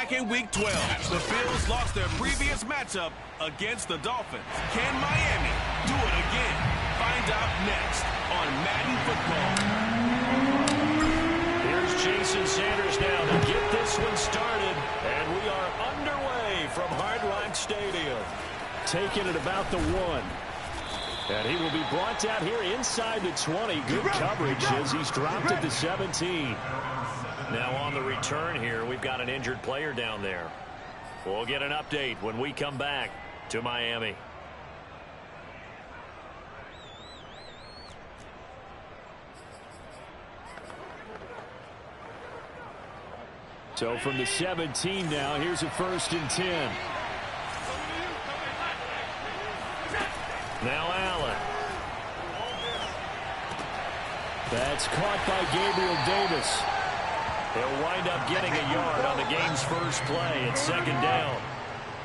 back in Week 12. The Bills lost their previous matchup against the Dolphins. Can Miami do it again? Find out next on Madden Football. Here's Jason Sanders now to get this one started. And we are underway from Hard Rock Stadium. Taking it about the 1. And he will be brought down here inside the 20. Good coverage as he's dropped at the 17. Now on the return here, we've got an injured player down there. We'll get an update when we come back to Miami. So from the 17 now, here's a 1st and 10. Now Allen. That's caught by Gabriel Davis. He'll wind up getting a yard on the game's first play at 2nd down.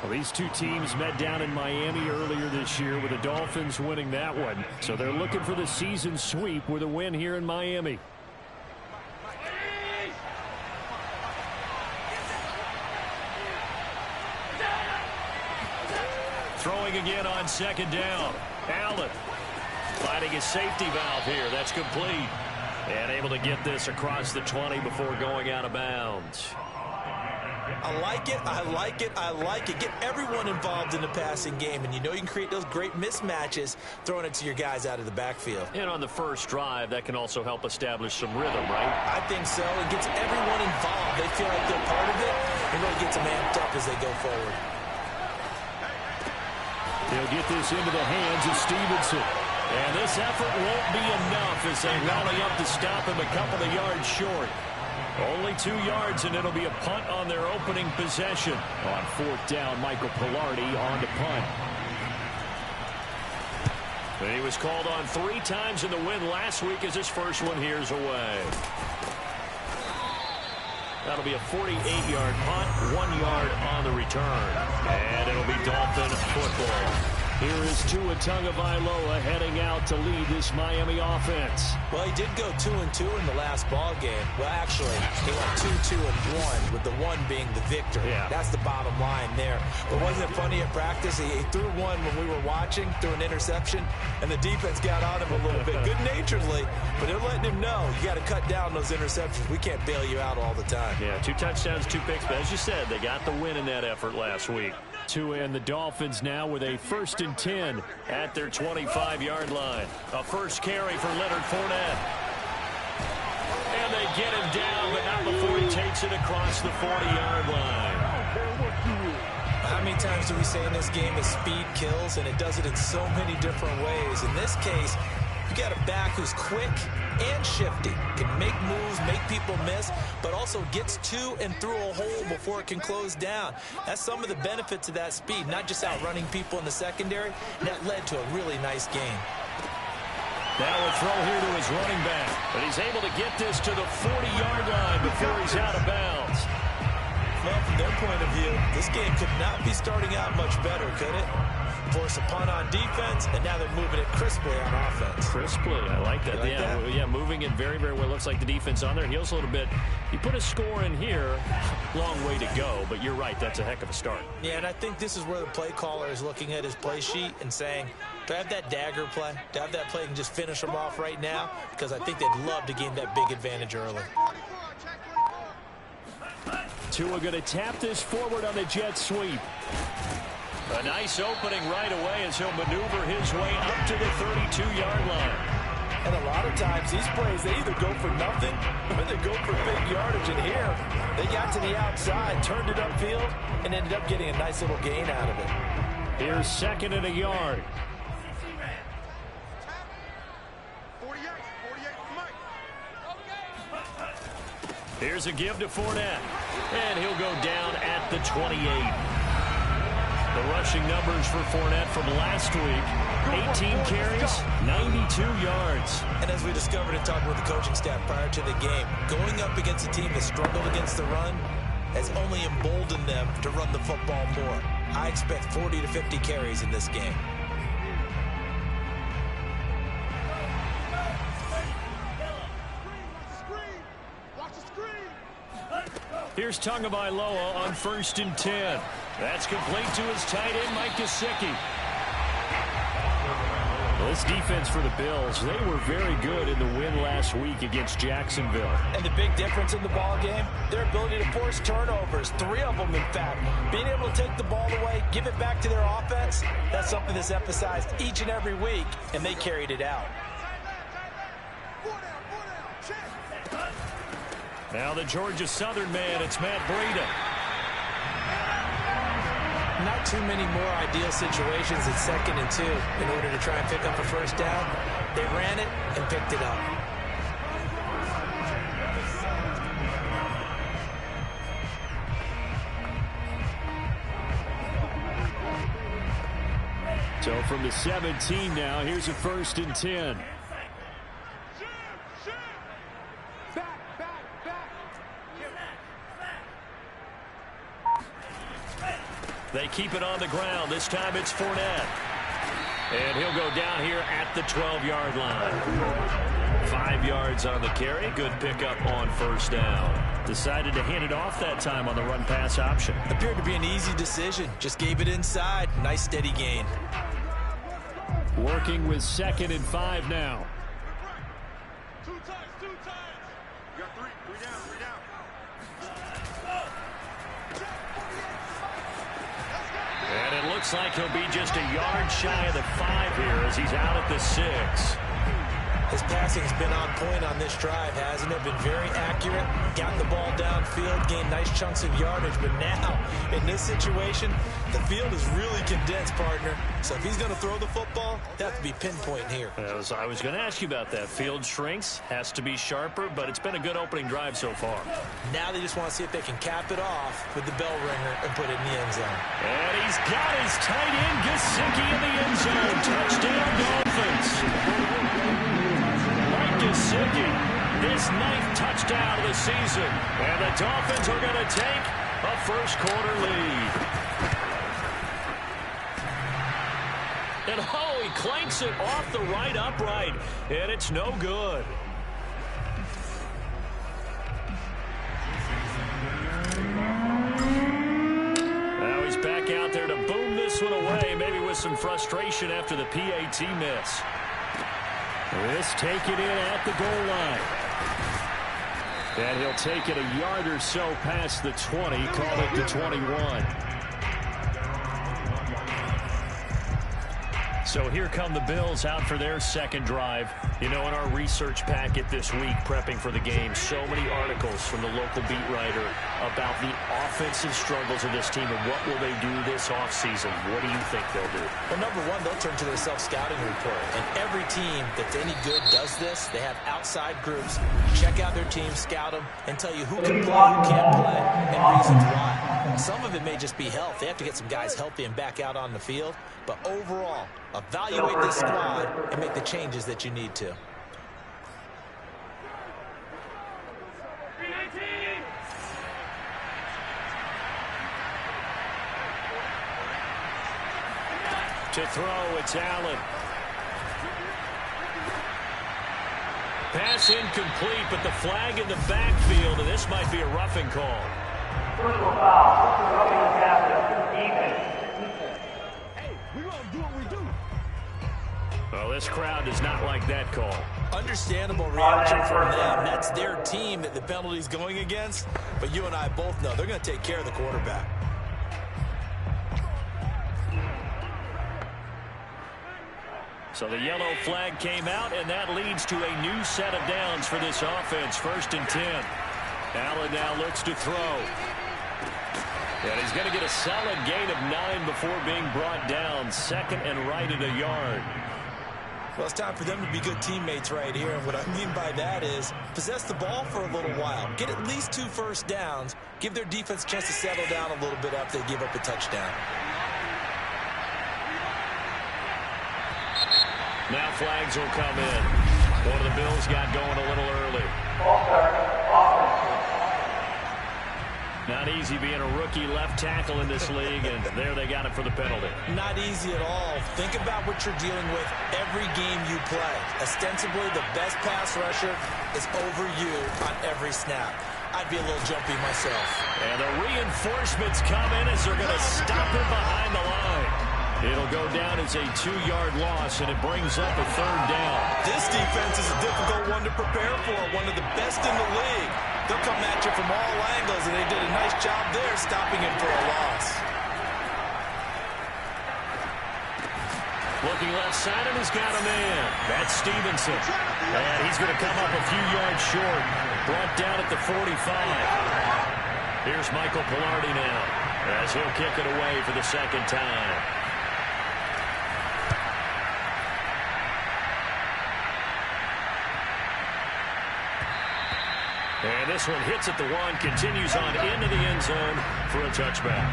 Well, these two teams met down in Miami earlier this year with the Dolphins winning that one. So they're looking for the season sweep with a win here in Miami. Throwing again on 2nd down. Allen finding his safety valve here. That's complete. And able to get this across the 20 before going out of bounds. I like it. I like it. I like it. Get everyone involved in the passing game. And you know you can create those great mismatches throwing it to your guys out of the backfield. And on the first drive, that can also help establish some rhythm, right? I think so. It gets everyone involved. They feel like they're part of it. It really gets them amped up as they go forward. They'll get this into the hands of Stevenson. And this effort won't be enough as they rally up to stop him a couple of yards short. Only 2 yards, and it'll be a punt on their opening possession. On 4th down, Michael Pilardi on to punt. And he was called on 3 times in the win last week as his first one here's away. That'll be a 48-yard punt, 1 yard on the return. And it'll be Dolphin football. Here is Tua Tagovailoa heading out to lead this Miami offense. Well, he did go 2-2 in the last ball game. Well, actually, he went 2-2-1, with the 1 being the victor. Yeah. That's the bottom line there. But wasn't it funny at practice? He threw one when we were watching, threw an interception, and the defense got on him a little bit, good-naturedly. But they're letting him know, you got to cut down those interceptions. We can't bail you out all the time. Yeah, 2 touchdowns, 2 picks. But as you said, they got the win in that effort last week. Tua and the Dolphins now with a 1st and 10 at their 25-yard line. A first carry for Leonard Fournette. And they get him down, but not before he takes it across the 40-yard line. How many times do we say in this game that speed kills, and it does it in so many different ways? In this case, you got a back who's quick and shifty, can make moves, make people miss, but also gets to and through a hole before it can close down. That's some of the benefits of that speed, not just outrunning people in the secondary. That led to a really nice game. Now a throw here to his running back, but he's able to get this to the 40-yard line before he's out of bounds. Well, from their point of view, this game could not be starting out much better, could it? Force a punt on defense, and now they're moving it crisply on offense. Crisply, I like that. Like that? Yeah, moving it very, very well. Looks like the defense on there heals a little bit. You put a score in here, long way to go, but you're right, that's a heck of a start. Yeah, and I think this is where the play caller is looking at his play sheet and saying, do I have that dagger play? Do I have that play and just finish them off right now? Because I think they'd love to gain that big advantage early. Tua going to tap this forward on the jet sweep. A nice opening right away as he'll maneuver his way up to the 32-yard line. And a lot of times these plays, they either go for nothing or they go for big yardage. And here, they got to the outside, turned it upfield, and ended up getting a nice little gain out of it. Here's 2nd and a yard. Here's a give to Fournette. And he'll go down at the 28. The rushing numbers for Fournette from last week, 18 carries, 92 yards. And as we discovered in talking with the coaching staff prior to the game, going up against a team that struggled against the run has only emboldened them to run the football more. I expect 40 to 50 carries in this game. Here's Tagovailoa on 1st and 10. That's complete to his tight end, Mike Gesicki. Well, this defense for the Bills, they were very good in the win last week against Jacksonville. And the big difference in the ball game, their ability to force turnovers, 3 of them in fact. Being able to take the ball away, give it back to their offense, that's something that's emphasized each and every week, and they carried it out. Now the Georgia Southern man, it's Matt Breida. Not too many more ideal situations at 2nd and 2 in order to try and pick up a first down. They ran it and picked it up. So from the 17 now, here's a 1st and 10. They keep it on the ground. This time it's Fournette. And he'll go down here at the 12-yard line. 5 yards on the carry. Good pickup on 1st down. Decided to hand it off that time on the run-pass option. Appeared to be an easy decision. Just gave it inside. Nice steady gain. Working with 2nd and 5 now. Two times. You got three down. And it looks like he'll be just a yard shy of the 5 here as he's out at the 6. His passing's been on point on this drive, hasn't it? Been very accurate, got the ball downfield, gained nice chunks of yardage. But now, in this situation, the field is really condensed, partner. So if he's going to throw the football, that has to be pinpoint here. I was going to ask you about that. Field shrinks, has to be sharper, but it's been a good opening drive so far. Now they just want to see if they can cap it off with the bell ringer and put it in the end zone. And he's got his tight end, Gesicki, in the end zone. Touchdown, Dolphins. Gesicki, his 9th touchdown of the season. And the Dolphins are going to take a first-quarter lead. And he clanks it off the right upright, and it's no good. Now he's back out there to boom this one away, maybe with some frustration after the PAT miss. This taken in at the goal line. And he'll take it a yard or so past the 20, call it the 21. So here come the Bills out for their 2nd drive. You know, in our research packet this week, prepping for the game, so many articles from the local beat writer about the offensive struggles of this team and what will they do this offseason. What do you think they'll do? Well, number one, they'll turn to their self-scouting report. And every team that's any good does this. They have outside groups. Check out their team, scout them, and tell you who can play, who can't play, and reasons why. Some of it may just be health. They have to get some guys healthy and back out on the field. But overall, evaluate this squad and make the changes that you need to. To throw, it's Allen. Pass incomplete, but the flag in the backfield, and this might be a roughing call. Personal foul. Roughing the pass. Defense. Hey, we're going to do what we do. Well, this crowd does not like that call. Understandable reaction from them. That's their team that the penalty's going against. But you and I both know they're going to take care of the quarterback. So the yellow flag came out, and that leads to a new set of downs for this offense. 1st and 10. Allen now looks to throw. And he's going to get a solid gain of 9 before being brought down. 2nd and right at a yard. Well, it's time for them to be good teammates right here. And what I mean by that is possess the ball for a little while. Get at least 2 first downs. Give their defense a chance to settle down a little bit after they give up a touchdown. Now flags will come in. One of the Bills got going a little early. Not easy being a rookie left tackle in this league, and there they got it for the penalty. Not easy at all. Think about what you're dealing with every game you play. Ostensibly, the best pass rusher is over you on every snap. I'd be a little jumpy myself. And the reinforcements come in as they're going to stop him behind the line. It'll go down as a 2-yard loss, and it brings up a 3rd down. This defense is a difficult one to prepare for, one of the best in the league. They'll come at you from all angles, and they did a nice job there stopping him for a loss. Looking left side, and he's got a man. That's Stevenson. And he's going to come up a few yards short. Brought down at the 45. Here's Michael Pilardi now, as he'll kick it away for the 2nd time. And this one hits at the 1, continues on into the end zone for a touchback.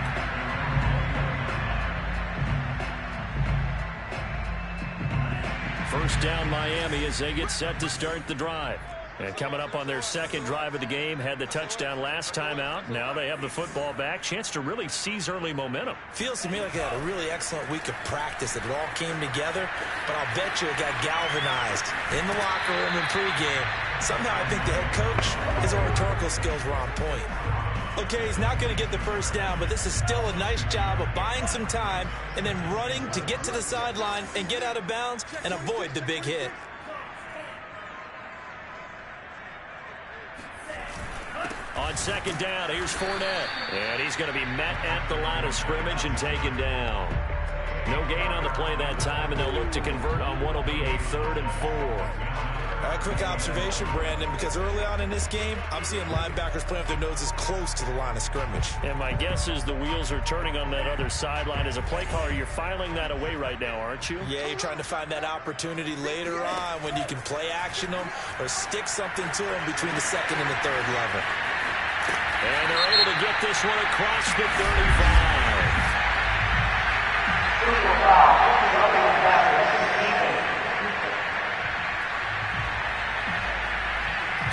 First down Miami as they get set to start the drive. And coming up on their 2nd drive of the game, had the touchdown last time out. Now they have the football back. Chance to really seize early momentum. Feels to me like they had a really excellent week of practice. That it all came together. But I'll bet you it got galvanized in the locker room in pregame. Somehow I think the head coach, his oratorical skills were on point. Okay, he's not going to get the first down, but this is still a nice job of buying some time and then running to get to the sideline and get out of bounds and avoid the big hit. On 2nd down, here's Fournette. And he's going to be met at the line of scrimmage and taken down. No gain on the play that time, and they'll look to convert on what will be a 3rd and 4. A quick observation, Brandon, because early on in this game, I'm seeing linebackers playing with their noses close to the line of scrimmage. And my guess is the wheels are turning on that other sideline. As a play caller, you're filing that away right now, aren't you? Yeah, you're trying to find that opportunity later on when you can play action them or stick something to them between the 2nd and the 3rd level. And they're able to get this one across the 35.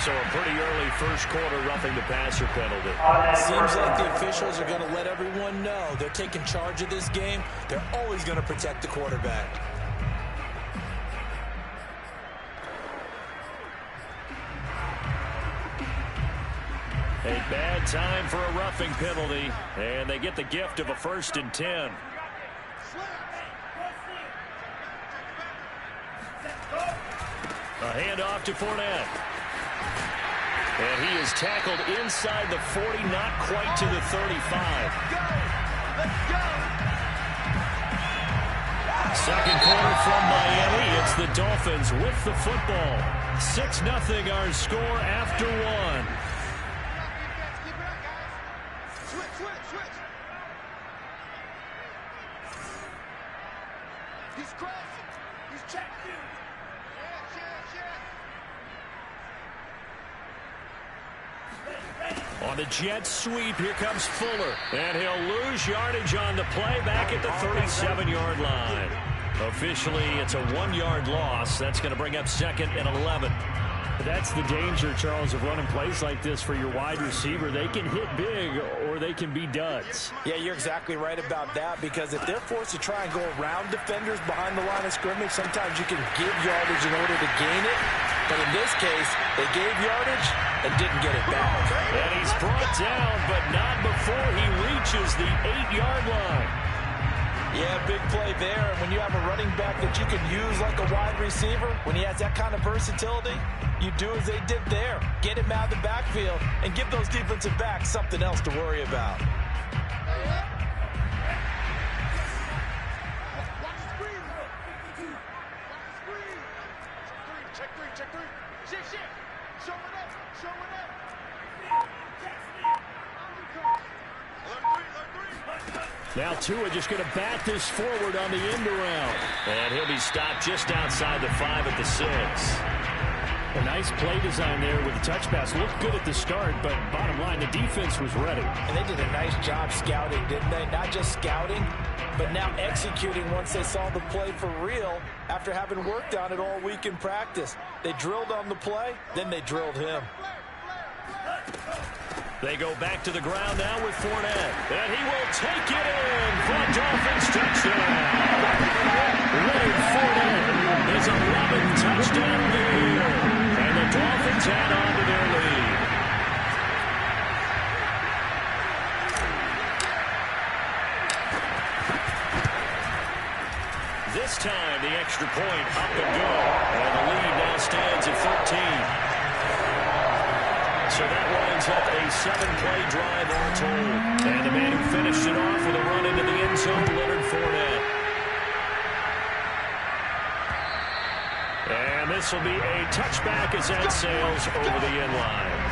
So a pretty early first quarter roughing the passer penalty. Seems like the officials are going to let everyone know they're taking charge of this game. They're always going to protect the quarterback. A bad time for a roughing penalty, and they get the gift of a 1st and 10. A handoff to Fournette. And he is tackled inside the 40, not quite to the 35. Second quarter from Miami. It's the Dolphins with the football. 6-0 our score after 1. He's crossing. He's checking. On the jet sweep, here comes Fuller. And he'll lose yardage on the play back at the 37-yard line. Officially, it's a 1-yard loss. That's going to bring up 2nd and 11. That's the danger, Charles, of running plays like this for your wide receiver. They can hit big or they can be duds. Yeah, you're exactly right about that, because if they're forced to try and go around defenders behind the line of scrimmage, sometimes you can give yardage in order to gain it. But in this case, they gave yardage and didn't get it back. And he's brought down, but not before he reaches the 8-yard line. Yeah, big play there. And when you have a running back that you can use like a wide receiver, when he has that kind of versatility, you do as they did there. Get him out of the backfield and give those defensive backs something else to worry about. Check three. Shit. Show it up. Now Tua just going to bat this forward on the end around. And he'll be stopped just outside the 5 at the 6. A nice play design there with the touch pass. Looked good at the start, but bottom line, the defense was ready. And they did a nice job scouting, didn't they? Not just scouting, but now executing once they saw the play for real after having worked on it all week in practice. They drilled on the play, then they drilled him. They go back to the ground now with Fournette. And he will take it in for a Dolphins touchdown. Leonard Fournette is 11th touchdown of the year. And the Dolphins add on to their lead. This time, the extra point up and good. And the lead now stands at 13. So that winds up a 7-play drive all told. And the man who finished it off with a run into the end zone, Leonard Fournette. And this will be a touchback as that sails over the end line.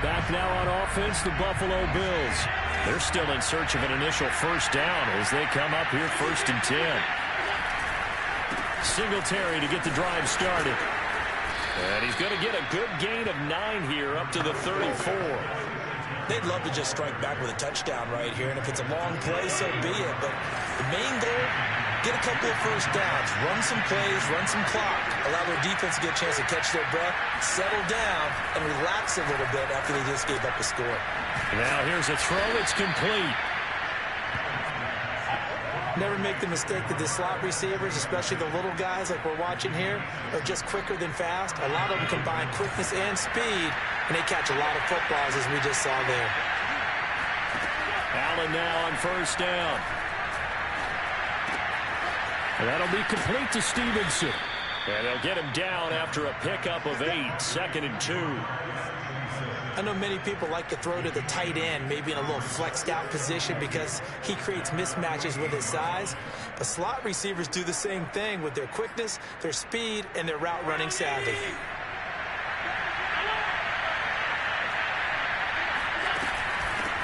Back now on offense, the Buffalo Bills. They're still in search of an initial first down as they come up here 1st and 10. Singletary to get the drive started. And he's going to get a good gain of 9 here up to the 34. They'd love to just strike back with a touchdown right here, and if it's a long play, so be it. But the main goal, get a couple of first downs, run some plays, run some clock, allow their defense to get a chance to catch their breath, settle down, and relax a little bit after they just gave up a score. Now here's a throw. It's complete. Never make the mistake that the slot receivers, especially the little guys like we're watching here, are just quicker than fast. A lot of them combine quickness and speed, and they catch a lot of footballs, as we just saw there. Allen now on first down. And that'll be complete to Stevenson. And they'll get him down after a pickup of 8, 2nd and 2. I know many people like to throw to the tight end, maybe in a little flexed out position because he creates mismatches with his size. But slot receivers do the same thing with their quickness, their speed, and their route running savvy.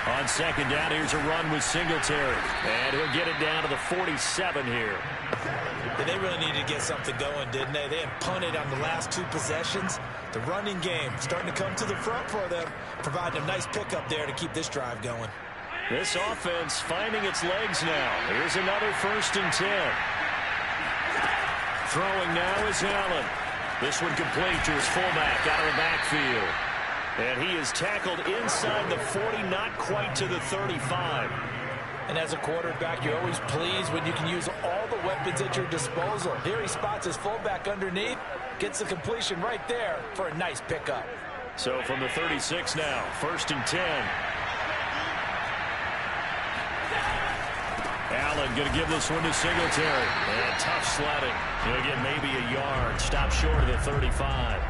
On 2nd down, here's a run with Singletary. And he'll get it down to the 47 here. Yeah, they really needed to get something going, didn't they? They had punted on the last 2 possessions. The running game starting to come to the front for them, providing a nice pickup there to keep this drive going. This offense finding its legs now. Here's another 1st and 10. Throwing now is Allen. This one complete to his fullback out of the backfield. And he is tackled inside the 40, not quite to the 35. And as a quarterback, you're always pleased when you can use all the weapons at your disposal. Here he spots his fullback underneath, gets the completion right there for a nice pickup. So from the 36 now, 1st and 10. Allen going to give this one to Singletary. And tough sledding. He'll get maybe a yard. Stop short of the 35.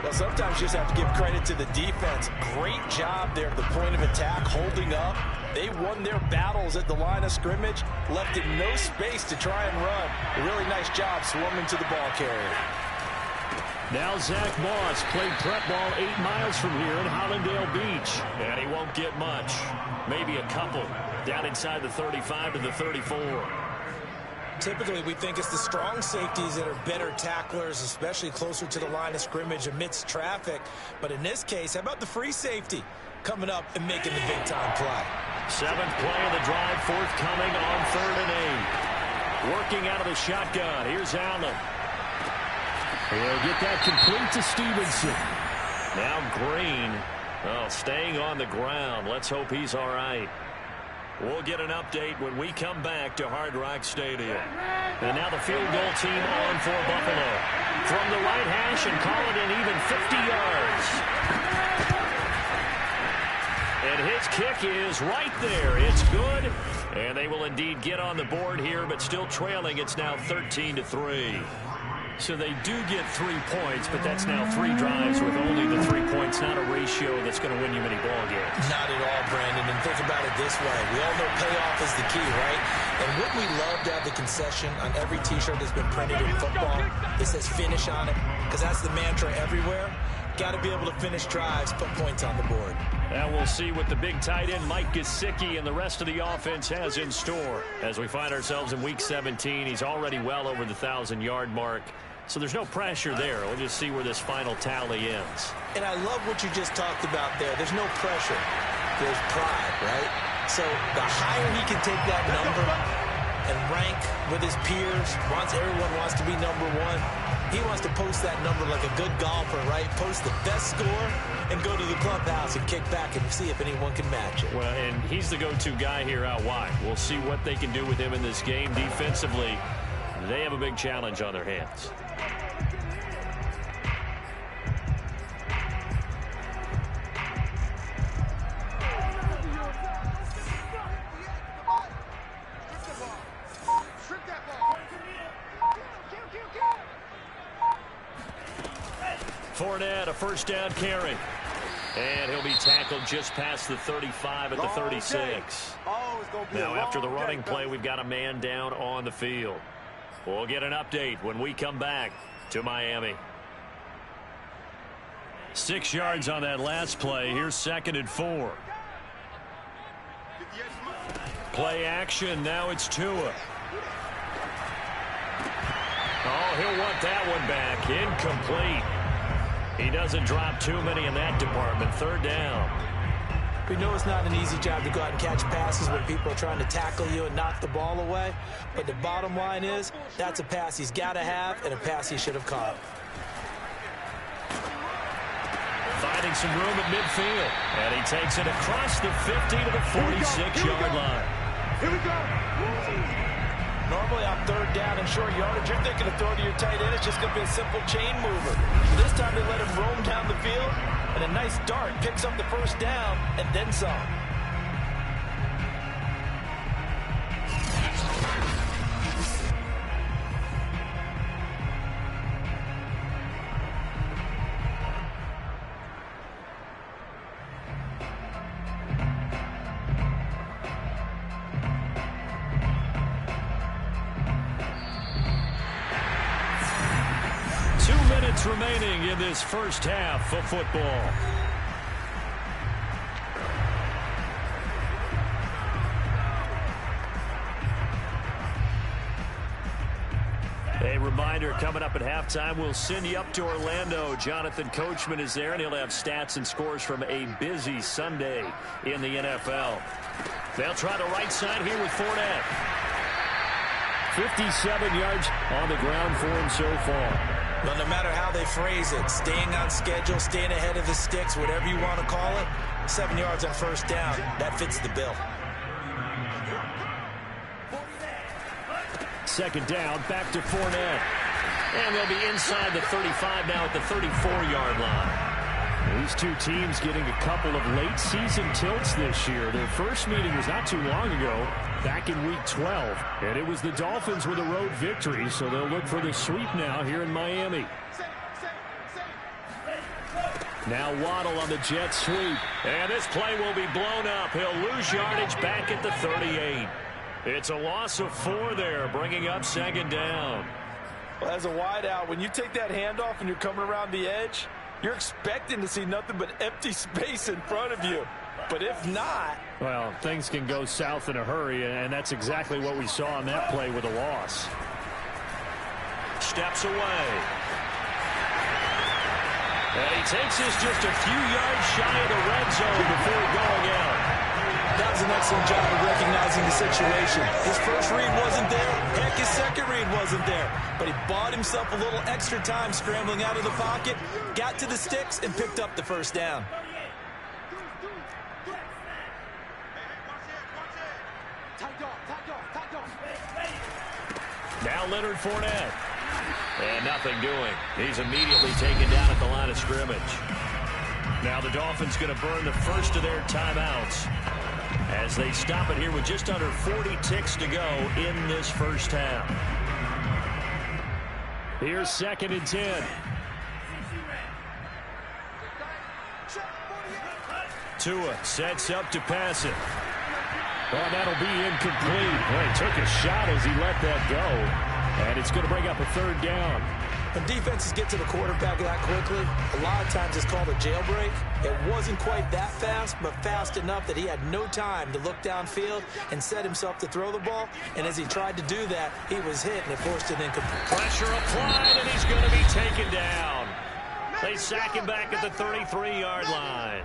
Well, sometimes you just have to give credit to the defense. Great job there at the point of attack, holding up. They won their battles at the line of scrimmage, left it no space to try and run. A really nice job swarming to the ball carrier. Now Zach Moss played prep ball 8 miles from here in Hollandale Beach. And he won't get much. Maybe a couple. Down inside the 35 to the 34. Typically, we think it's the strong safeties that are better tacklers, especially closer to the line of scrimmage amidst traffic. But in this case, how about the free safety coming up and making the big-time play? 7th play of the drive, forthcoming on 3rd and 8. Working out of the shotgun. Here's Allen. He'll get that complete to Stevenson. Now Green, staying on the ground. Let's hope he's all right. We'll get an update when we come back to Hard Rock Stadium. And now the field goal team on for Buffalo. From the right hash and call it an even 50 yards. And his kick is right there. It's good. And they will indeed get on the board here, but still trailing. It's now 13-3. So they do get 3 points, but that's now 3 drives with only the 3 points, not a ratio that's going to win you many ball games. Not at all, Brandon. And think about it this way. We all know payoff is the key, right? And wouldn't we love to have the concession on every T-shirt that's been printed in football that says finish on it? Because that's the mantra everywhere. Got to be able to finish drives, put points on the board. And we'll see what the big tight end Mike Gesicki and the rest of the offense has in store. As we find ourselves in Week 17, he's already well over the 1,000-yard mark. So there's no pressure there. We'll just see where this final tally ends. And I love what you just talked about there. There's no pressure. There's pride, right? So the higher he can take that number and rank with his peers, everyone wants to be number 1. He wants to post that number like a good golfer, right? Post the best score and go to the clubhouse and kick back and see if anyone can match it. Well, and he's the go-to guy here out wide. We'll see what they can do with him in this game defensively. They have a big challenge on their hands. Fournette, a first down carry. And he'll be tackled just past the 35 at the 36. Now, after the running play, we've got a man down on the field. We'll get an update when we come back to Miami. 6 yards on that last play. Here's 2nd and 4. Play action. Now it's Tua. Oh, he'll want that one back. Incomplete. He doesn't drop too many in that department. 3rd down. We know it's not an easy job to go out and catch passes when people are trying to tackle you and knock the ball away. But the bottom line is, that's a pass he's got to have and a pass he should have caught. Finding some room at midfield. And he takes it across the 50 to the 46-yard line. Here we go. Normally on 3rd down and short yardage, you're thinking of throwing to your tight end. It's just going to be a simple chain mover. This time they let him roam down the field, and a nice dart picks up the first down and then some. 2 minutes remaining in this first half of football. A reminder, coming up at halftime, we'll send you up to Orlando. Jonathan Coachman is there, and he'll have stats and scores from a busy Sunday in the NFL. They'll try the right side here with Fournette. 57 yards on the ground for him so far. But no matter how they phrase it, staying on schedule, staying ahead of the sticks, whatever you want to call it, 7 yards on first down, that fits the bill. 2nd down, back to Fournette. And they'll be inside the 35 now at the 34-yard line. These two teams getting a couple of late-season tilts this year. Their first meeting was not too long ago, back in Week 12. And it was the Dolphins with a road victory, so they'll look for the sweep now here in Miami. Now Waddle on the jet sweep. And this play will be blown up. He'll lose yardage back at the 38. It's a loss of 4 there, bringing up 2nd down. Well, as a wideout, when you take that handoff and you're coming around the edge, you're expecting to see nothing but empty space in front of you. But if not... Well, things can go south in a hurry, and that's exactly what we saw on that play with a loss. Steps away. And he takes this just a few yards shy of the red zone before going out. That was an excellent job of recognizing the situation. His first read wasn't there. Heck, his second read wasn't there. But he bought himself a little extra time scrambling out of the pocket, got to the sticks, and picked up the first down. Now Leonard Fournette. And nothing doing. He's immediately taken down at the line of scrimmage. Now the Dolphins going to burn the first of their timeouts as they stop it here with just under 40 ticks to go in this first half. Here's 2nd and 10. Tua sets up to pass it. Well, that'll be incomplete. Well, he took a shot as he let that go. And it's going to bring up a 3rd down. When defenses get to the quarterback that quickly, a lot of times it's called a jailbreak. It wasn't quite that fast, but fast enough that he had no time to look downfield and set himself to throw the ball. And as he tried to do that, he was hit, and it forced an incomplete. Pressure applied, and he's going to be taken down. They sack him back at the 33-yard line.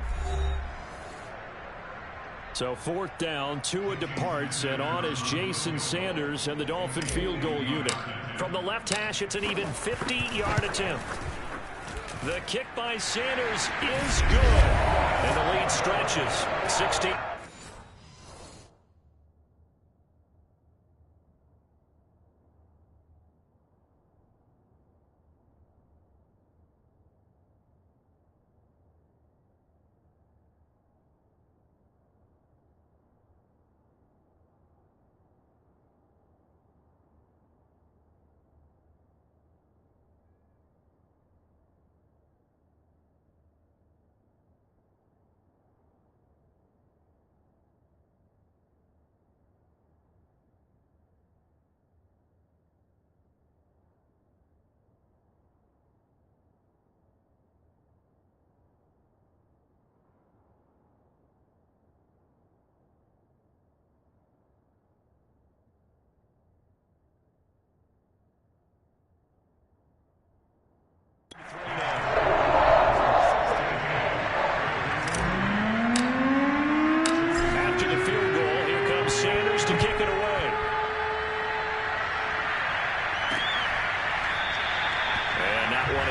So 4th down, Tua departs, and on is Jason Sanders and the Dolphin field goal unit. From the left hash, it's an even 50-yard attempt. The kick by Sanders is good, and the lead stretches. 16.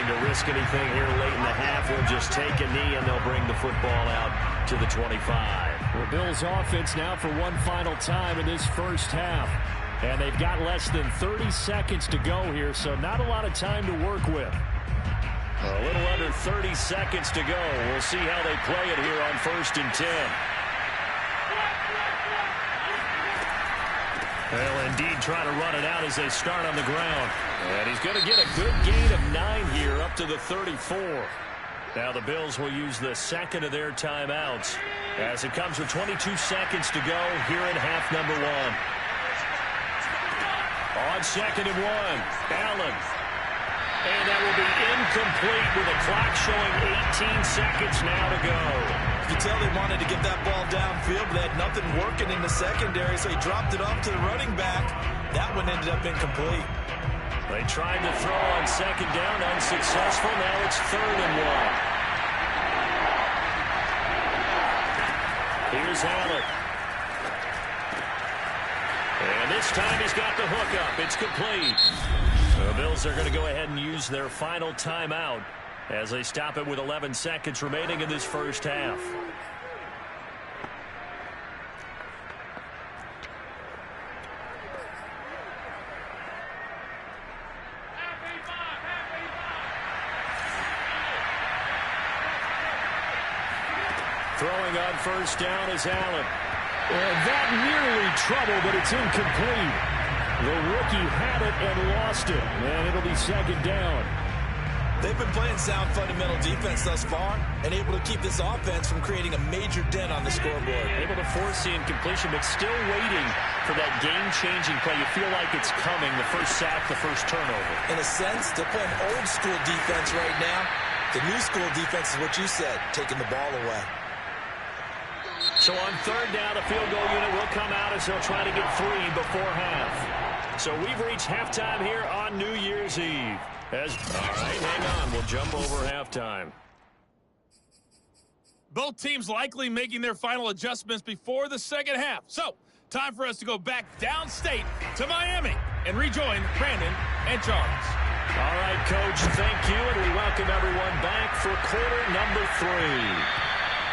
to risk anything here late in the half. He'll just take a knee, and they'll bring the football out to the 25. Well, Bills offense now for one final time in this first half. And they've got less than 30 seconds to go here, so not a lot of time to work with. A little under 30 seconds to go. We'll see how they play it here on 1st and 10. They'll indeed try to run it out as they start on the ground. And he's going to get a good gain of 9 here up to the 34. Now the Bills will use the second of their timeouts as it comes with 22 seconds to go here in half number 1. On 2nd and 1, Allen. And that will be incomplete with the clock showing 18 seconds now to go. You can tell they wanted to get that ball downfield, but they had nothing working in the secondary, so he dropped it off to the running back. That one ended up incomplete. They tried to throw on 2nd down, unsuccessful. Now it's 3rd and 1. Here's Allen. And this time he's got the hook up. It's complete. The Bills are going to go ahead and use their final timeout as they stop it with 11 seconds remaining in this first half. Throwing on 1st down is Allen. That nearly trouble, but it's incomplete. The rookie had it and lost it, and it'll be 2nd down. They've been playing sound fundamental defense thus far and able to keep this offense from creating a major dent on the scoreboard. Able to force the incompletion, but still waiting for that game-changing play. You feel like it's coming, the first sack, the first turnover. In a sense, they're playing old-school defense right now. The new-school defense is what you said, taking the ball away. So on 3rd down, a field goal unit will come out as they'll try to get 3 before half. So we've reached halftime here on New Year's Eve. All right, hang on. We'll jump over halftime. Both teams likely making their final adjustments before the second half. So, time for us to go back downstate to Miami and rejoin Brandon and Charles. All right, Coach, thank you, and we welcome everyone back for quarter number 3.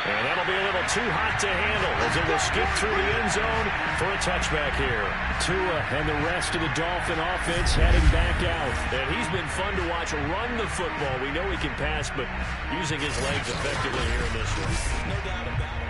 And that'll be a little too hot to handle as it will skip through the end zone for a touchback here. Tua and the rest of the Dolphin offense heading back out. And he's been fun to watch run the football. We know he can pass, but using his legs effectively here in this one. No doubt about it.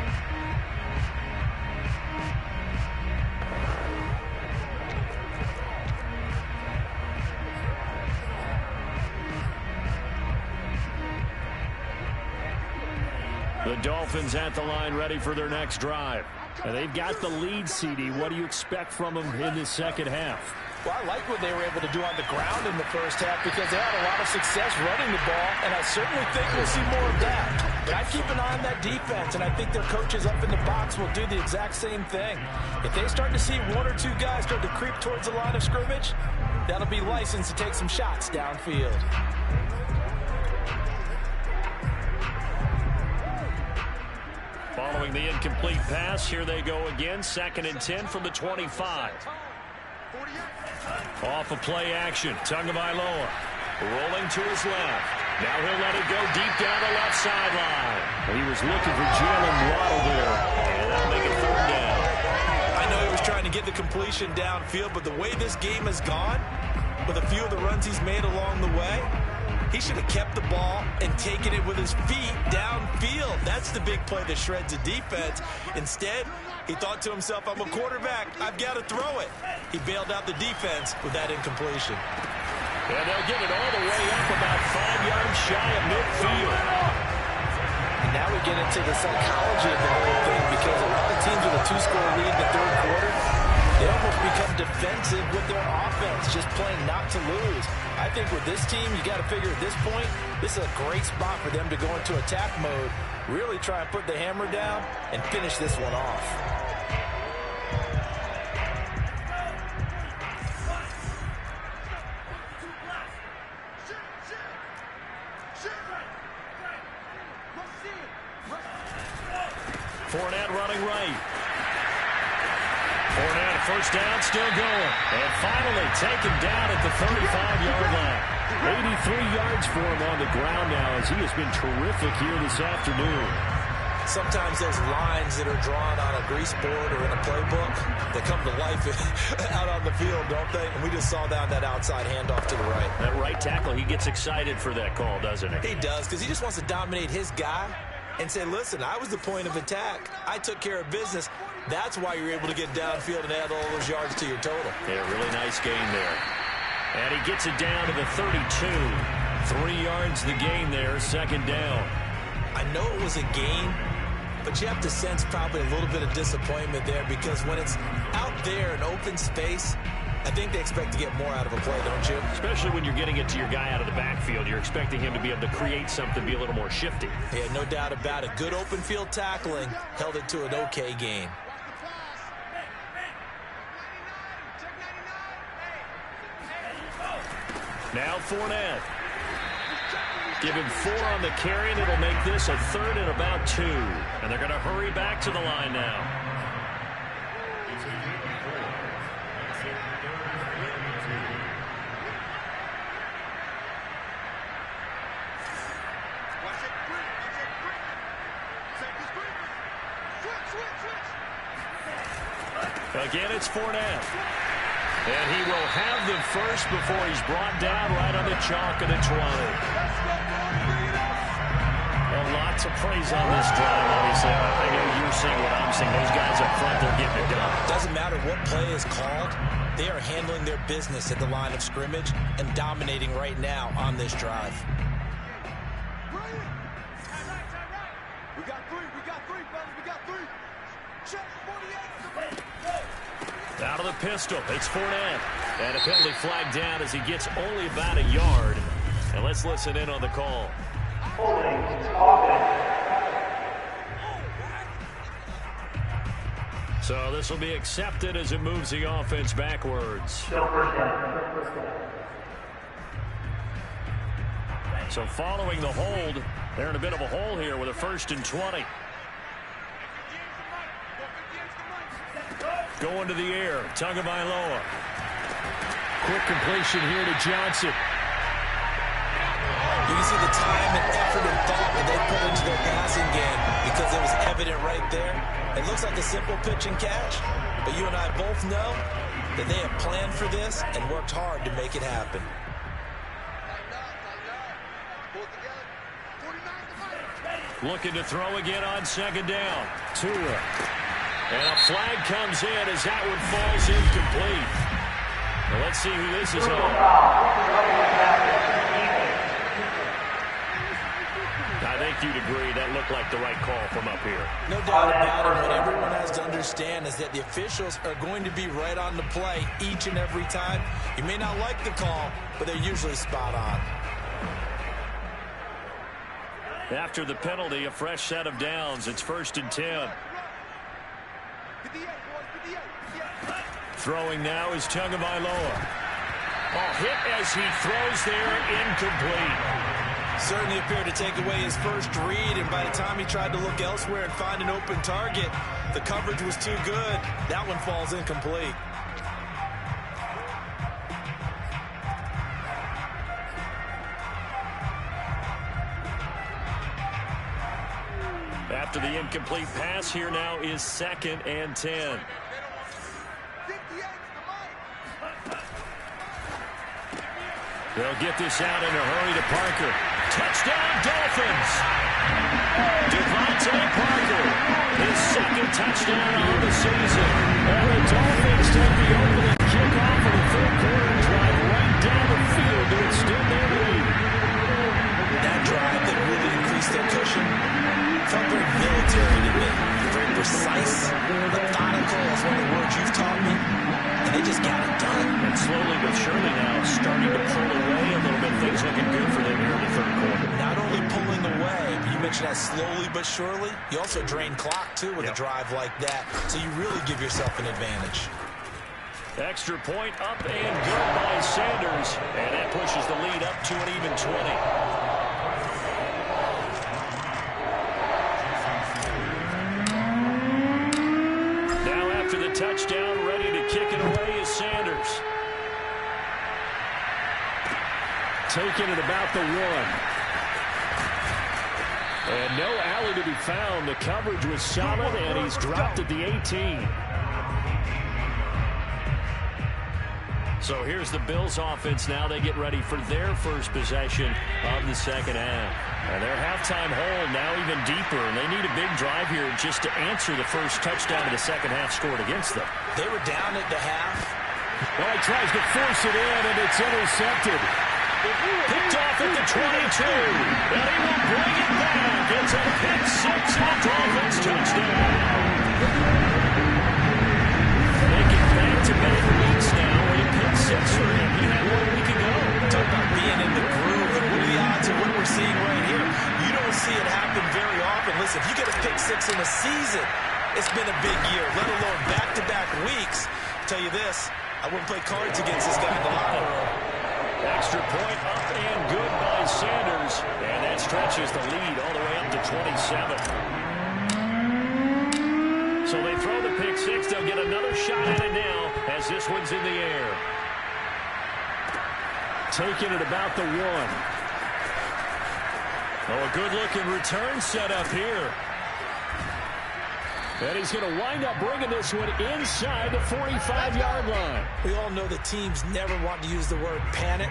The Dolphins at the line ready for their next drive. And they've got the lead, CD. What do you expect from them in the second half? Well, I like what they were able to do on the ground in the first half because they had a lot of success running the ball, and I certainly think we'll see more of that. But I keep an eye on that defense, and I think their coaches up in the box will do the exact same thing. If they start to see 1 or 2 guys start to creep towards the line of scrimmage, that'll be license to take some shots downfield. Following the incomplete pass, here they go again. 2nd and 10 from the 25. Off of play action. Tagovailoa rolling to his left. Now he'll let it go deep down the left sideline. He was looking for Jalen Waddle there. And that'll make it 3rd down. I know he was trying to get the completion downfield, but the way this game has gone, with a few of the runs he's made along the way, he should have kept the ball and taken it with his feet downfield. That's the big play that shreds the defense. Instead, he thought to himself, I'm a quarterback. I've got to throw it. He bailed out the defense with that incompletion. And they'll get it all the way up about 5 yards shy of midfield. And now we get into the psychology of the whole thing because a lot of teams with a 2-score lead in the 3rd quarter, they almost become defensive with their offense, just playing not to lose. I think with this team, you got to figure at this point, this is a great spot for them to go into attack mode, really try and put the hammer down and finish this one off. Fournette running right. Fournette first down still going. And finally taken down at the 35-yard line. 83 yards for him on the ground now as he has been terrific here this afternoon. Sometimes those lines that are drawn on a grease board or in a playbook, they come to life out on the field, don't they? And we just saw that outside handoff to the right. That right tackle, he gets excited for that call, doesn't he? He does, because he just wants to dominate his guy and say, listen, I was the point of attack. I took care of business. That's why you're able to get downfield and add all those yards to your total. Yeah, really nice game there. And he gets it down to the 32. 3 yards the gain there, second down. I know it was a gain, but you have to sense probably a little bit of disappointment there because when it's out there in open space, I think they expect to get more out of a play, don't you? Especially when you're getting it to your guy out of the backfield. You're expecting him to be able to create something, be a little more shifty. Yeah, no doubt about it. Good open field tackling held it to an okay gain. Now Fournette. Give him 4 on the carry, and it'll make this a 3rd and about 2. And they're going to hurry back to the line now. Again, it's Fournette. And he will have the first before he's brought down right on the chalk of the 20. Well, lots of praise on this drive, obviously. I know you're seeing what I'm seeing. Those guys up front, they're getting it done. Doesn't matter what play is called. They are handling their business at the line of scrimmage and dominating right now on this drive. We got three, fellas. We got 3. Check 48. Out of the pistol, it's Fournette. And a penalty flag down as he gets only about a yard. And let's listen in on the call. Holding offense. So this will be accepted as it moves the offense backwards. Still first down. So following the hold, they're in a bit of a hole here with a 1st and 20. Going to the air, Tagovailoa. Quick completion here to Johnson. You can see the time and effort and thought that they put into their passing game because it was evident right there. It looks like a simple pitch and catch, but you and I both know that they have planned for this and worked hard to make it happen. Looking to throw again on 2nd down. Tua. And a flag comes in as that one falls incomplete. Well, let's see who this is on. I think you'd agree that looked like the right call from up here. No doubt about it. What everyone has to understand is that the officials are going to be right on the play each and every time. You may not like the call, but they're usually spot on. After the penalty, a fresh set of downs. It's 1st and 10. Throwing now is Tagovailoa. Hit as he throws there, incomplete. Certainly appeared to take away his first read, and by the time he tried to look elsewhere and find an open target, the coverage was too good. That one falls incomplete. After the incomplete pass, here now is 2nd and 10. They'll get this out in a hurry to Parker. Touchdown, Dolphins! Devontae Parker, his 2nd touchdown of the season. And the Dolphins take the opening kickoff of the 3rd quarter and drive right down the field to extend their lead. That drive that really increased their cushion felt very military to me. Very precise, methodical is one of the words you've taught me. And they just got it done. And slowly but surely now starting to pull away a little bit. Things looking good for them here in the 3rd quarter. Not only pulling away, but you mentioned that slowly but surely. You also drain clock, too, with a drive like that. So you really give yourself an advantage. Extra point up and good by Sanders. And that pushes the lead up to an even 20. After the touchdown, ready to kick taken at about the 1. And no alley to be found. The coverage was solid, and he's dropped at the 18. So here's the Bills offense now. They get ready for their first possession of the second half. And their halftime hold now even deeper. And they need a big drive here just to answer the first touchdown of the second half scored against them. They were down at the half. Well, he tries to force it in, and it's intercepted. Picked off at the 22. And he will bring it back. It's a pick six and a Dolphins touchdown. Making back-to-back weeks now. A pick six for him. He had 1 week ago. Talk about being in the groove. And what are the odds of what we're seeing right here? You don't see it happen very often. Listen, if you get a pick six in a season, it's been a big year, let alone back-to-back weeks. I'll tell you this, I wouldn't play cards against this guy in the locker room. Extra point up and good by Sanders. And that stretches the lead all the way up to 27. So they throw the pick six. They'll get another shot at it now as this one's in the air. Taking it about the 1. Oh, a good-looking return set up here. And he's going to wind up bringing this one inside the 45-yard line. We all know the teams never want to use the word panic,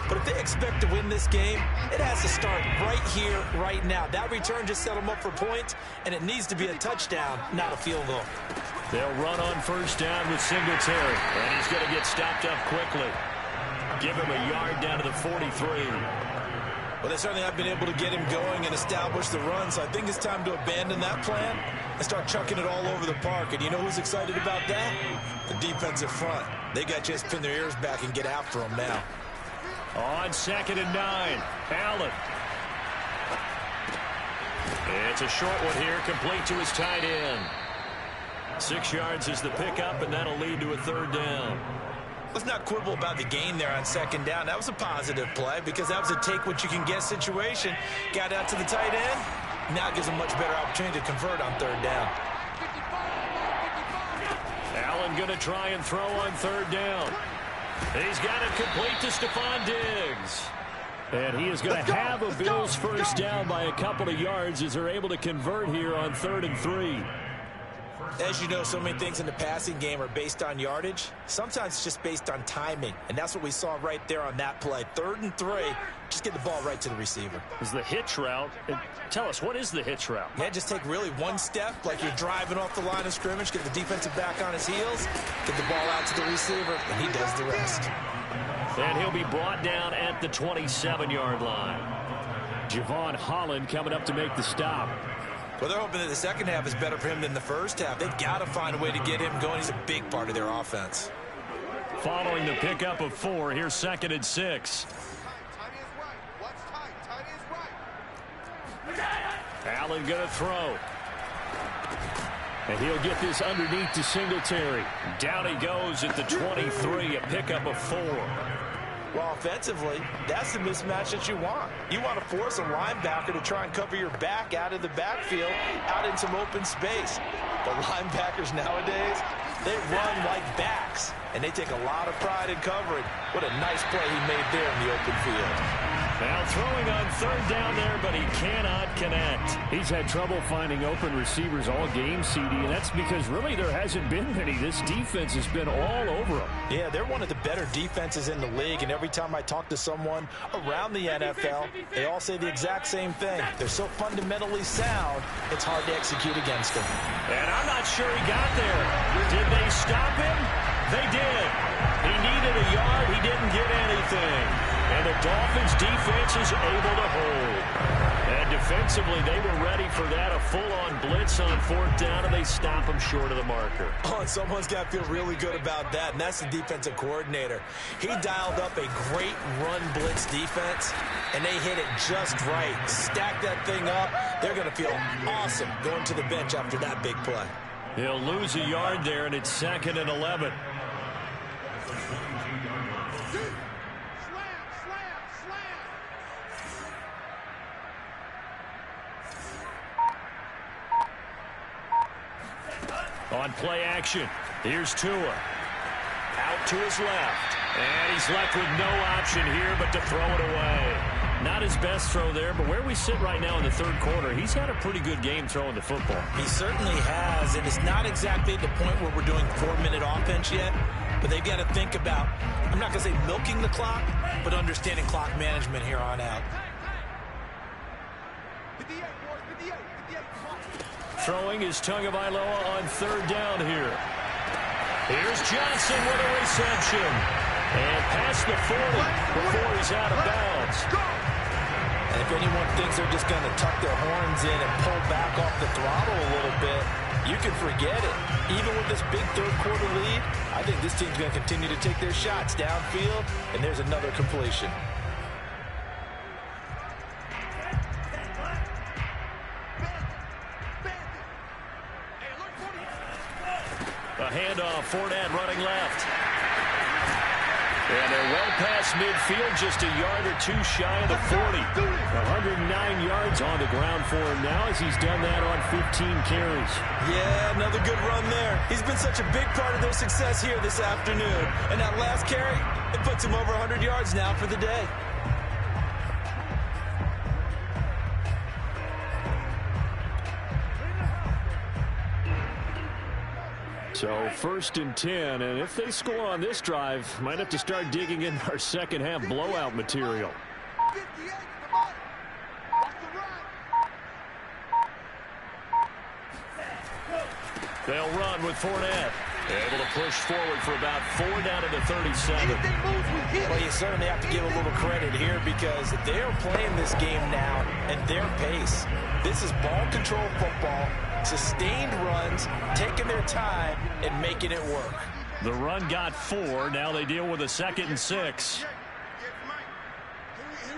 but if they expect to win this game, it has to start right here, right now. That return just set them up for points, and it needs to be a touchdown, not a field goal. They'll run on first down with Singletary, and he's going to get stopped up quickly. Give him a yard down to the 43. Well, they certainly have been able to get him going and establish the run, so I think it's time to abandon that plan and start chucking it all over the park. And you know who's excited about that? The defensive front. They got to just pin their ears back and get after him now. On 2nd and 9, Allen. It's a short one here, complete to his tight end. 6 yards is the pickup, and that'll lead to a 3rd down. Let's not quibble about the gain there on 2nd down. That was a positive play because that was a take-what-you-can-get situation. Got out to the tight end. Now it gives them much better opportunity to convert on 3rd down. Allen going to try and throw on 3rd down. He's got it complete to Stephon Diggs. And he is going to have a Bills first down by a couple of yards as they're able to convert here on 3rd and 3. As you know, so many things in the passing game are based on yardage. Sometimes it's just based on timing, and that's what we saw right there on that play. 3rd and 3, just get the ball right to the receiver. Is the hitch route. Tell us, what is the hitch route? Yeah, just take really one step, like you're driving off the line of scrimmage, get the defensive back on his heels, get the ball out to the receiver, and he does the rest. And he'll be brought down at the 27-yard line. Javon Holland coming up to make the stop. Well, they're hoping that the second half is better for him than the first half. They've got to find a way to get him going. He's a big part of their offense. Following the pickup of 4, here's 2nd and 6. Allen going to throw. And he'll get this underneath to Singletary. Down he goes at the 23, a pickup of 4. Well, offensively, that's the mismatch that you want. You want to force a linebacker to try and cover your back out of the backfield, out in some open space. But linebackers nowadays, they run like backs, and they take a lot of pride in covering. What a nice play he made there in the open field. Now throwing on 3rd down there, but he cannot connect. He's had trouble finding open receivers all game, CD, and that's because really there hasn't been many. This defense has been all over them. Yeah, they're one of the better defenses in the league, and every time I talk to someone around the NFL, they all say the exact same thing. They're so fundamentally sound, it's hard to execute against them. And I'm not sure he got there. Did they stop him? They did. He needed a yard. He didn't get anything. And the Dolphins defense is able to hold. And defensively, they were ready for that, a full-on blitz on 4th down, and they stop him short of the marker. Oh, and someone's got to feel really good about that, and that's the defensive coordinator. He dialed up a great run blitz defense, and they hit it just right. Stack that thing up. They're going to feel awesome going to the bench after that big play. He'll lose a yard there, and it's 2nd and 11. On play action, here's Tua. Out to his left. And he's He's left with no option here but to throw it away. Not his best throw there, but where we sit right now in the third quarter, he's had a pretty good game throwing the football. He certainly has, and it's not exactly at the point where we're doing 4-minute offense yet, but they've got to think about, I'm not going to say milking the clock, but understanding clock management here on out. 58, boys, 58, 58, come on. Throwing is Tagovailoa on third down here. Here's Johnson with a reception. And past the 40 before he's out of bounds. And if anyone thinks they're just going to tuck their horns in and pull back off the throttle a little bit, you can forget it. Even with this big third quarter lead, I think this team's going to continue to take their shots downfield, and there's another completion. A handoff, Fournette running left. And they're well past midfield, just a yard or two shy of the 40. 109 yards on the ground for him now as he's done that on 15 carries. Yeah, another good run there. He's been such a big part of their success here this afternoon. And that last carry, it puts him over 100 yards now for the day. So first and 10, and if they score on this drive, might have to start digging in our second half blowout material. 58, come on. Off the run. They'll run with Fournette. Able to push forward for about 4 down to the 37. Anything moves, we hit. Well, you certainly have to give a little credit here because they're playing this game now at their pace. This is ball control football, sustained runs, taking their time and making it work. The run got 4. Now they deal with a 2nd and 6. Here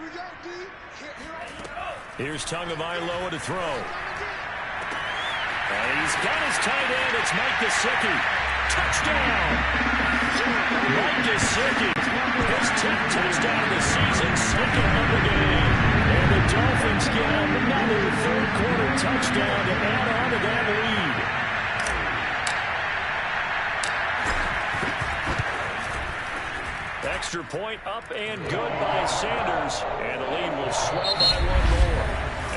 we go, D. Here's Tagovailoa to throw. And he's got his tight end. It's Mike Gesicki. Touchdown! Mike Gesicki, his 10th touchdown of the season, 2nd of the game. And the Dolphins get another third quarter touchdown to add on to that lead. Extra point up and good by Sanders. And the lead will swell by 1 more.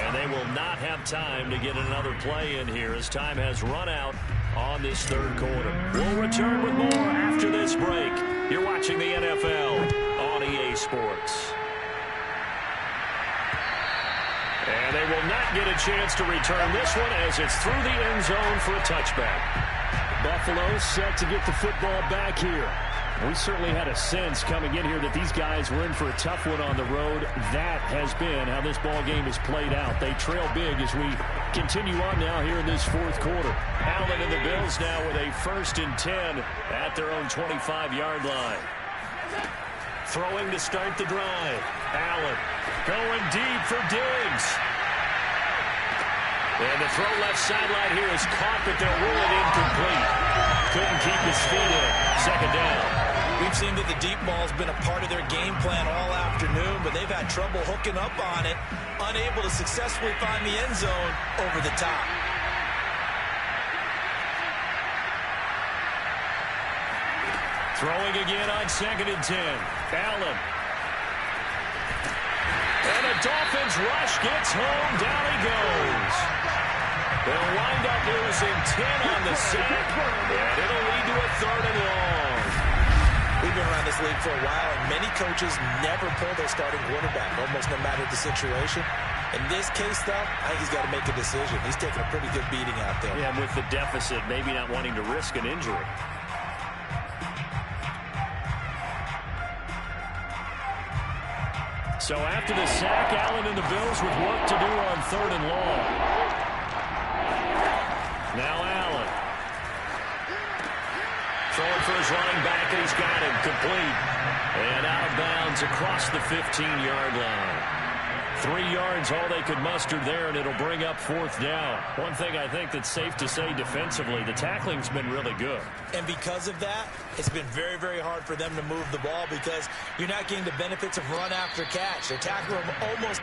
And they will not have time to get another play in here as time has run out on this third quarter. We'll return with more after this break. You're watching the NFL on EA Sports. And they will not get a chance to return this one as it's through the end zone for a touchback. Buffalo set to get the football back here. We certainly had a sense coming in here that these guys were in for a tough one on the road. That has been how this ball game has played out. They trail big as we continue on now here in this fourth quarter. Allen and the Bills now with a 1st and 10 at their own 25-yard line. Throwing to start the drive. Allen going deep for Diggs. And the throw left sideline here is caught, but they'll rule it incomplete. Couldn't keep his feet in. 2nd down. We've seen that the deep ball's been a part of their game plan all afternoon, but they've had trouble hooking up on it, unable to successfully find the end zone over the top. Throwing again on 2nd and 10. Allen. And a Dolphins rush gets home. Down he goes. They'll wind up losing 10 on the sack, and it'll lead to a 3rd and long. We've been around this league for a while, and many coaches never pull their starting quarterback, almost no matter the situation. In this case, though, I think he's got to make a decision. He's taking a pretty good beating out there. Yeah, with the deficit, maybe not wanting to risk an injury. So after the sack, Allen and the Bills with work to do on 3rd and long. Now Allen. Throwing for his running back, and he's got him complete. And out of bounds across the 15-yard line. 3 yards, all they could muster there, and it'll bring up 4th down. One thing I think that's safe to say defensively, the tackling's been really good. And because of that, it's been very, very hard for them to move the ball because you're not getting the benefits of run after catch. They're tackling them almost...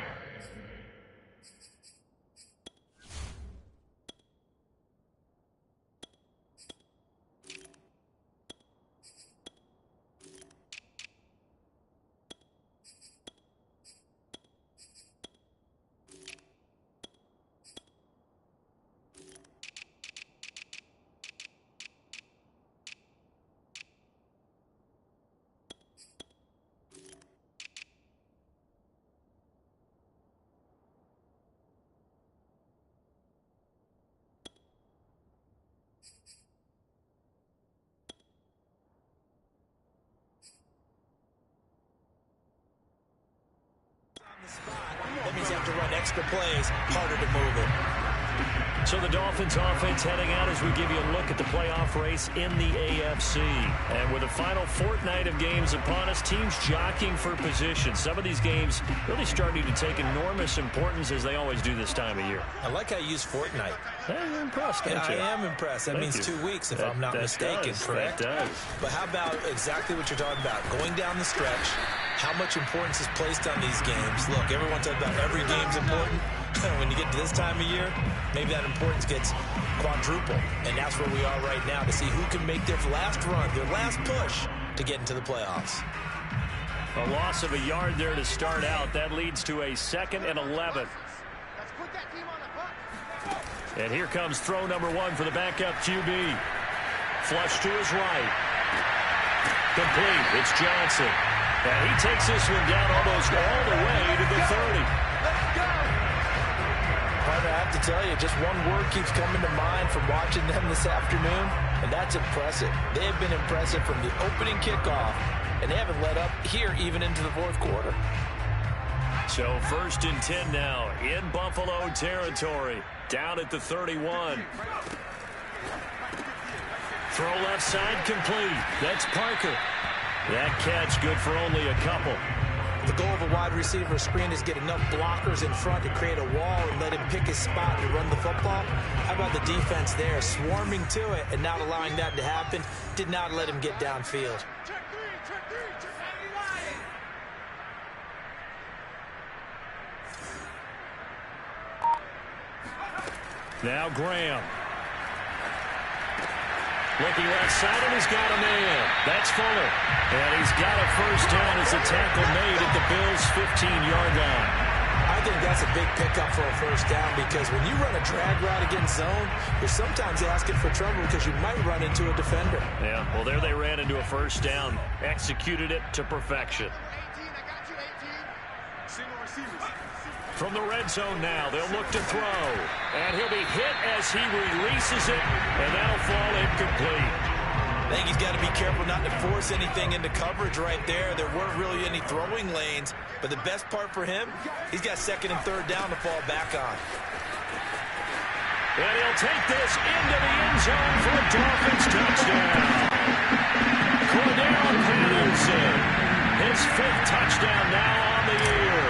the plays, harder to move it. So the Dolphins offense heading out as we give you a look at the playoff race in the AFC. And with the final fortnight of games upon us, teams jockeying for position. Some of these games really starting to take enormous importance as they always do this time of year. I like how you use fortnight. You're impressed, aren't you? I am impressed. That means 2 weeks if I'm not mistaken, correct? That does. But how about exactly what you're talking about? Going down the stretch, how much importance is placed on these games. Look, everyone talks about every game's important. When you get to this time of year, maybe that importance gets quadrupled. And that's where we are right now to see who can make their last run, their last push to get into the playoffs. A loss of a yard there to start out. That leads to a 2nd and 11. And here comes throw number 1 for the backup QB. Flush to his right. Complete. It's Johnson. And he takes this one down almost all the way to the 30. Partner, I have to tell you, just one word keeps coming to mind from watching them this afternoon, and that's impressive. They have been impressive from the opening kickoff, and they haven't let up here even into the 4th quarter. So 1st and 10 now in Buffalo territory. Down at the 31. Throw left side complete. That's Parker. That catch good for only a couple. The goal of a wide receiver screen is get enough blockers in front to create a wall and let him pick his spot to run the football. How about the defense there, swarming to it and not allowing that to happen? Did not let him get downfield. Now Graham. Looking left side, and he's got a man. That's Fuller. And he's got a first down as the tackle made at the Bills' 15-yard line. I think that's a big pickup for a first down because when you run a drag route against zone, you're sometimes asking for trouble because you might run into a defender. Yeah, well, there they ran into a first down. Executed it to perfection. From the red zone now, they'll look to throw. And he'll be hit as he releases it, and that'll fall incomplete. I think he's got to be careful not to force anything into coverage right there. There weren't really any throwing lanes, but the best part for him, he's got 2nd and 3rd down to fall back on. And he'll take this into the end zone for a Dolphins touchdown. Cordell Patterson, his 5th touchdown now on the year.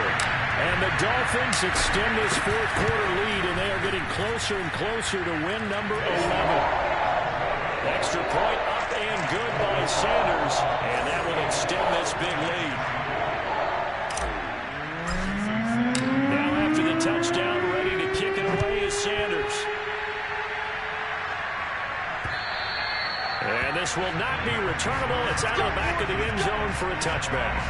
And the Dolphins extend this 4th quarter lead, and they are getting closer and closer to win number 11. Extra point up and good by Sanders, and that will extend this big lead. Now after the touchdown, ready to kick it away is Sanders. And this will not be returnable. It's out of the back of the end zone for a touchback.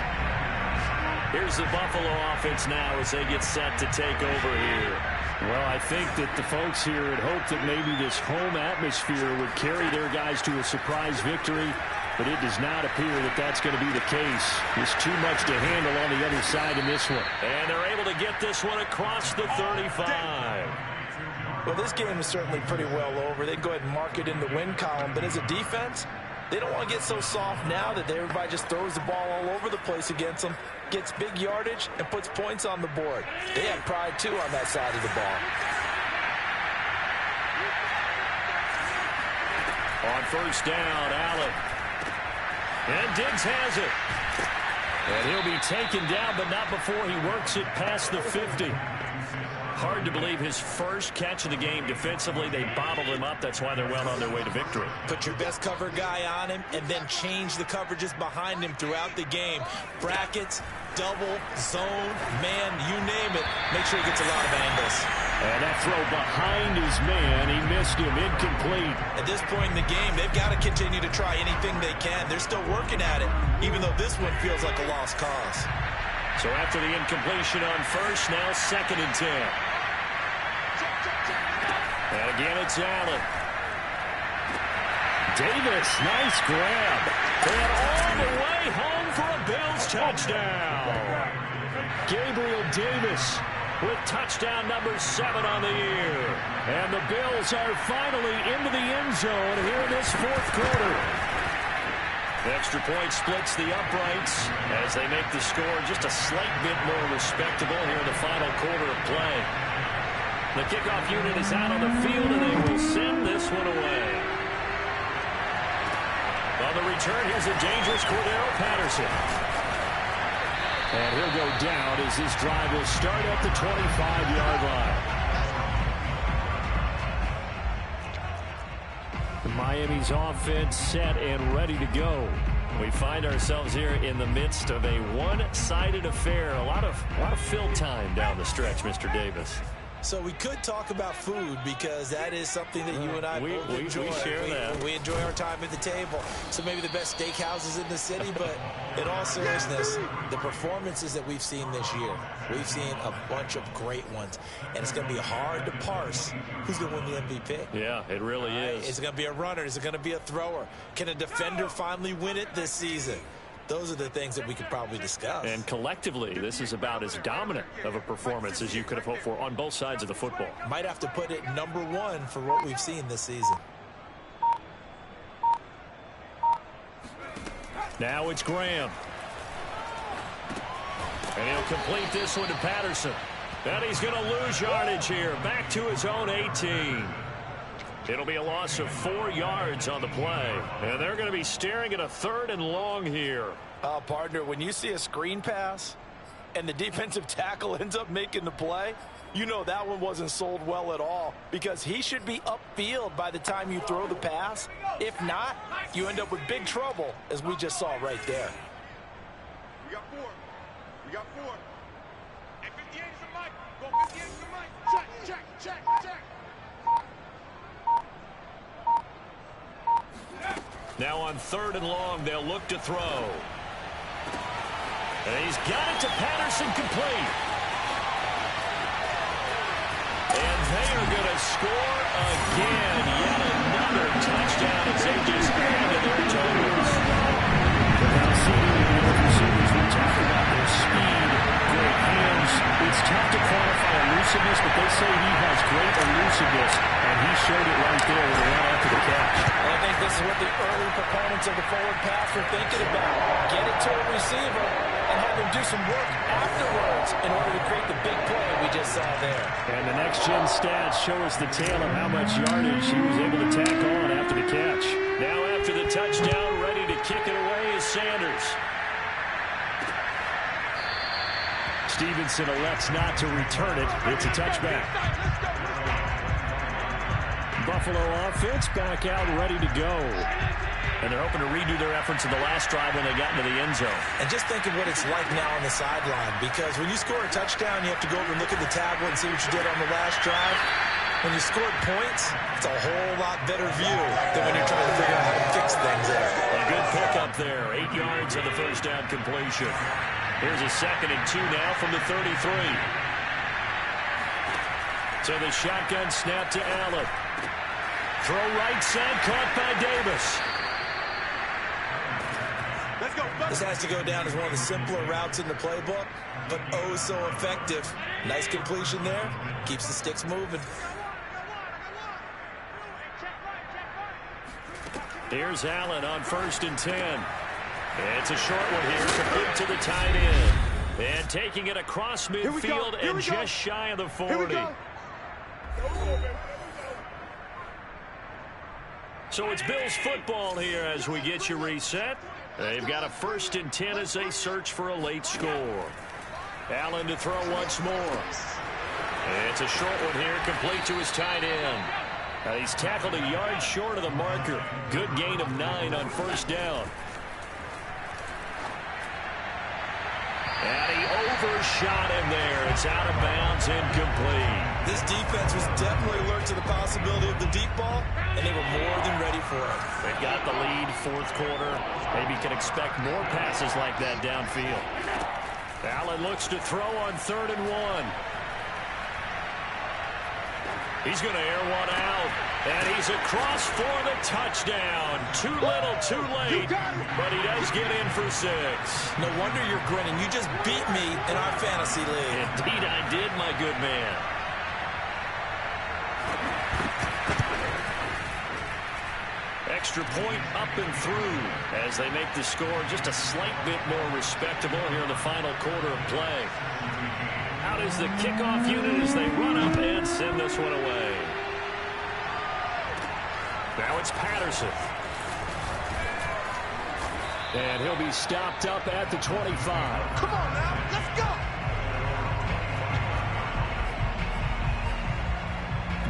Here's the Buffalo offense now as they get set to take over here. Well, I think that the folks here had hoped that maybe this home atmosphere would carry their guys to a surprise victory, but it does not appear that that's going to be the case. There's too much to handle on the other side in this one. And they're able to get this one across the 35. Well, this game is certainly pretty well over. They can go ahead and mark it in the win column, but as a defense, they don't want to get so soft now that everybody just throws the ball all over the place against them, gets big yardage, and puts points on the board. They have pride, too, on that side of the ball. On first down, Allen. And Diggs has it. And he'll be taken down, but not before he works it past the 50. Hard to believe his first catch of the game defensively. They bottled him up. That's why they're well on their way to victory. Put your best cover guy on him and then change the coverages behind him throughout the game. Brackets, double, zone, man, you name it. Make sure he gets a lot of angles. And that throw behind his man, he missed him, incomplete. At this point in the game, they've got to continue to try anything they can. They're still working at it, even though this one feels like a lost cause. So after the incompletion on first, now 2nd and 10. And again, it's Allen. Davis, nice grab. And all the way home for a Bills touchdown. Gabriel Davis with touchdown number 7 on the year. And the Bills are finally into the end zone here in this 4th quarter. Extra point splits the uprights as they make the score just a slight bit more respectable here in the final quarter of play. The kickoff unit is out on the field, and they will send this one away. On the return, here's a dangerous Cordero Patterson. And he'll go down as this drive will start at the 25-yard line. Miami's offense set and ready to go. We find ourselves here in the midst of a one-sided affair. A lot of fill time down the stretch, Mr. Davis. So we could talk about food because that is something that you and I both enjoy. We share that. We enjoy our time at the table. So maybe the best steakhouses in the city, but in all seriousness, the performances that we've seen this year, we've seen a bunch of great ones. And it's going to be hard to parse who's going to win the MVP. Yeah, it really is. Is it going to be a runner? Is it going to be a thrower? Can a defender finally win it this season? Those are the things that we could probably discuss. And collectively, this is about as dominant of a performance as you could have hoped for on both sides of the football. Might have to put it #1 for what we've seen this season. Now it's Graham. And he'll complete this one to Patterson. And he's going to lose yardage here. Back to his own 18. It'll be a loss of 4 yards on the play. And they're going to be staring at a 3rd and long here. Partner, when you see a screen pass and the defensive tackle ends up making the play, you know that one wasn't sold well at all because he should be upfield by the time you throw the pass. If not, you end up with big trouble, as we just saw right there. We got 4. We got 4. And 58 is the mic. Go 58 is the mic. Check. Now on 3rd and long, they'll look to throw. And he's got it to Patterson, complete. And they are going to score again. Yet another touchdown as they just added their totals. Without seeing the receivers, we talk about their speed, great hands. It's tough to quantify elusiveness, but they say he has great elusiveness, and he showed it right there when he ran after the catch. Well, I think this is what the early proponents of the forward pass were thinking about. Get it to a receiver and have him do some work afterwards in order to create the big play we just saw there. And the next-gen stats show us the tale of how much yardage he was able to tack on after the catch. Now after the touchdown, ready to kick it away is Sanders. Stevenson elects not to return it. It's a touchback. Buffalo offense back out ready to go. And they're hoping to redo their efforts in the last drive when they got into the end zone. And just think of what it's like now on the sideline, because when you score a touchdown, you have to go over and look at the tablet and see what you did on the last drive. When you scored points, it's a whole lot better view than when you're trying to figure out how to fix things there. A good pickup there. 8 yards on the first down completion. Here's a 2nd and 2 now from the 33. So the shotgun snap to Allen. Throw right side, caught by Davis. Let's go. This has to go down as one of the simpler routes in the playbook, but oh so effective. Nice completion there. Keeps the sticks moving. Here's Allen on 1st and 10. It's a short one here, complete to the tight end. And taking it across midfield and just shy of the 40. So it's Bills football here as we get you reset. They've got a 1st and 10 as they search for a late score. Allen to throw once more. It's a short one here, complete to his tight end. He's tackled a yard short of the marker. Good gain of 9 on 1st down. And he overshot him there. It's out of bounds, incomplete. This defense was definitely alert to the possibility of the deep ball, and they were more than ready for it. They've got the lead, 4th quarter. Maybe can expect more passes like that downfield. Allen looks to throw on 3rd and 1. He's going to air one out, and he's across for the touchdown. Too little, too late, but he does get in for 6. No wonder you're grinning. You just beat me in our fantasy league. Indeed I did, my good man. extra point up and through as they make the score just a slight bit more respectable here in the final quarter of play. Out is the kickoff unit as they run up and send this one away. Now it's Patterson. And he'll be stopped up at the 25. Come on now, let's go.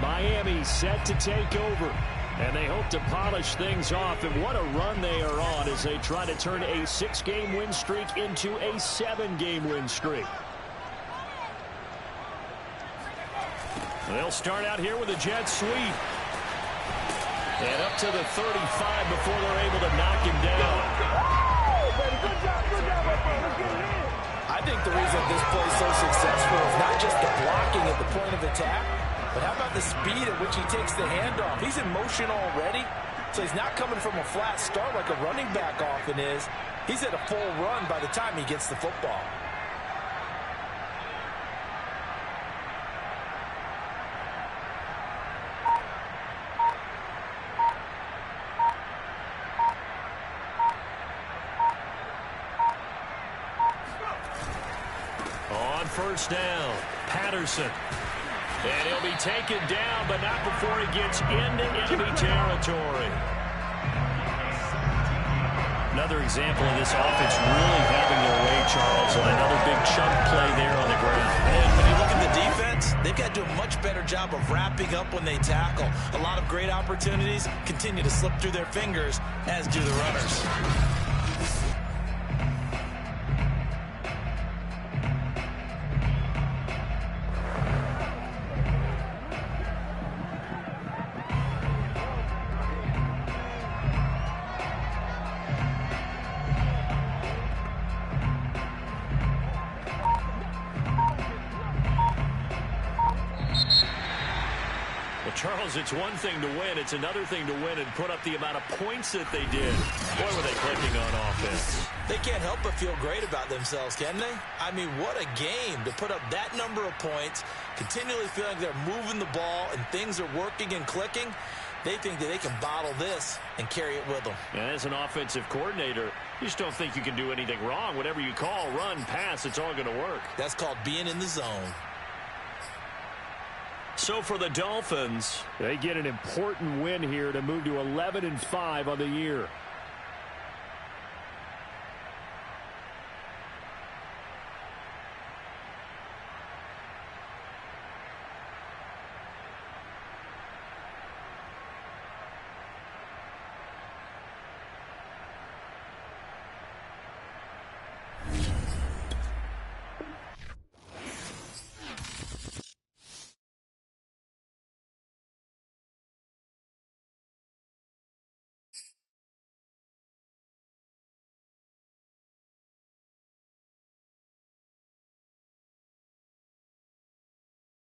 Miami set to take over. And they hope to polish things off. And what a run they are on as they try to turn a 6-game win streak into a 7-game win streak. They'll start out here with a jet sweep. And up to the 35 before they're able to knock him down. I think the reason this play is so successful is not just the blocking at the point of attack, but how about the speed at which he takes the handoff? He's in motion already, so he's not coming from a flat start like a running back often is. He's at a full run by the time he gets the football. First down, Patterson. And he'll be taken down, but not before he gets into enemy territory. Another example of this offense really having their way, Charles, and another big chunk play there on the ground. And when you look at the defense, they've got to do a much better job of wrapping up when they tackle. A lot of great opportunities continue to slip through their fingers, as do the runners. Charles, it's one thing to win. It's another thing to win and put up the amount of points that they did. Boy, were they clicking on offense. They can't help but feel great about themselves, can they? I mean, what a game to put up that number of points, continually feeling they're moving the ball and things are working and clicking. They think that they can bottle this and carry it with them. And as an offensive coordinator, you just don't think you can do anything wrong. Whatever you call, run, pass, it's all going to work. That's called being in the zone. So for the Dolphins, they get an important win here to move to 11-5 on the year.